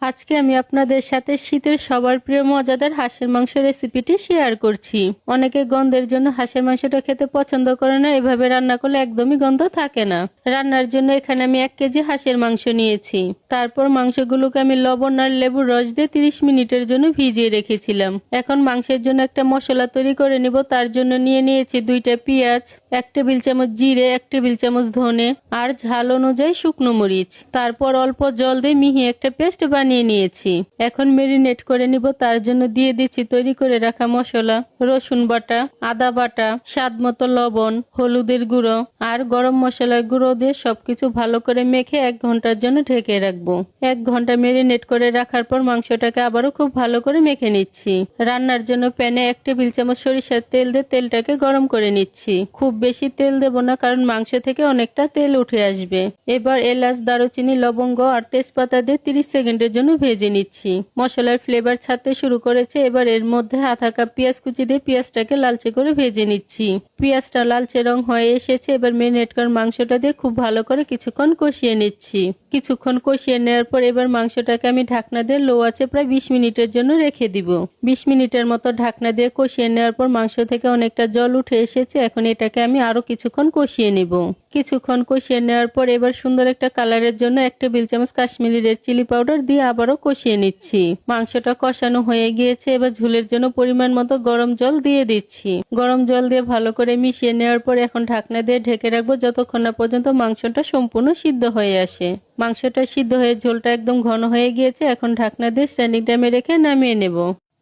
আজকে আমি আপনাদের সাথে শীতের সবার প্রিয় মজাদার হাঁসের মাংস রেসিপিটি শেয়ার করছি। অনেকে গন্ধের জন্য হাঁসের মাংসটা খেতে পছন্দ করে না, এভাবে রান্না করলে একদমই গন্ধ থাকে না। রান্নার জন্য এখানে আমি 1 কেজি হাঁসের মাংস নিয়েছি। তারপর মাংসগুলোকে আমি লবণ আর লেবুর রস দিয়ে 30 মিনিটের জন্য ভিজিয়ে রেখেছিলাম। এখন মাংসের জন্য একটা মশলা তৈরি করে নেব। তার জন্য নিয়েছি 2টা পেঁয়াজ, 1 টেবিল চামচ জিরে, 1 টেবিল চামচ ধনে আর ঝাল অনুযায়ী শুকনো মরিচ। তারপর অল্প জল দিয়ে মিহি একটা পেস্ট বানিয়ে নিয়েছি। এখন মেরিনেট করে নিব। তার জন্য দিয়ে দিচ্ছি তৈরি করে রাখা মশলা, রসুন বাটা, আদা বাটা, স্বাদ মতো লবণ, হলুদের গুঁড়ো আর গরম মশলার গুঁড়ো দিয়ে সবকিছু ভালো করে মেখে 1 ঘন্টার জন্য ঢেকে রাখবো। 1 ঘন্টা মেরিনেট করে রাখার পর মাংসটাকে আবারও খুব ভালো করে মেখে নিচ্ছি। রান্নার জন্য প্যানে 1 টেবিল চামচ সরিষার তেল দিয়ে তেলটাকে গরম করে নিচ্ছি। খুব বেশি তেল দেব না, কারণ মাংস থেকে অনেকটা তেল উঠে আসবে। এবার এলাচ, দারুচিনি, লবঙ্গ আর তেজপাতা দিয়ে 30 সেকেন্ডের জন্য ভেজে নিচ্ছি। মশলার ফ্লেভার ছাড়তে শুরু করেছে। এবার এর মধ্যে আধা কাপ পেঁয়াজ কুচি দিয়ে পেঁয়াজটাকে লালচে করে ভেজে নিচ্ছি। পেঁয়াজটা লালচে রং হয়ে এসেছে। এবার মেরিনেট করা মাংসটা দিয়ে খুব ভালো করে কিছুক্ষণ কষিয়ে নিচ্ছি। কিছুক্ষণ কষিয়ে নেওয়ার পর এবার মাংসটাকে আমি ঢাকনা দিয়ে লো আঁচে প্রায় 20 মিনিটের জন্য রেখে দিব। 20 মিনিটের মতো ঢাকনা দিয়ে কষিয়ে নেওয়ার পর মাংস থেকে অনেকটা জল উঠে এসেছে। এখন এটাকে আমি আরো কিছুক্ষণ কষিয়ে নিব। কিছুক্ষণ কষিয়ে নেওয়ার পর এবার সুন্দর একটা কালারের জন্য 1 টেবিল চামচ কাশ্মীরি রেড চিলি পাউডার দিয়ে আবারও কষিয়ে নিচ্ছি। মাংসটা কষানো হয়ে গিয়েছে। এবার ঝোলের জন্য পরিমাণ মতো গরম জল দিয়ে দিচ্ছি। গরম জল দিয়ে ভালো করে মিশিয়ে নেওয়ার পর এখন ঢাকনা দিয়ে ঢেকে রাখবো যতক্ষণ না পর্যন্ত মাংসটা সম্পূর্ণ সিদ্ধ হয়ে আসে। মাংসটা সিদ্ধ হয়ে ঝোলটা একদম ঘন হয়ে গিয়েছে। এখন ঢাকনা দিয়ে স্ট্যান্ডিং টাইমে রেখে নামিয়ে নেব।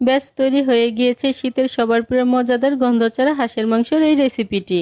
ব্যাস, তৈরি হয়ে গিয়েছে শীতের সবার প্রিয় মজাদার গন্ধ ছাড়া হাঁসের মাংসের এই রেসিপিটি।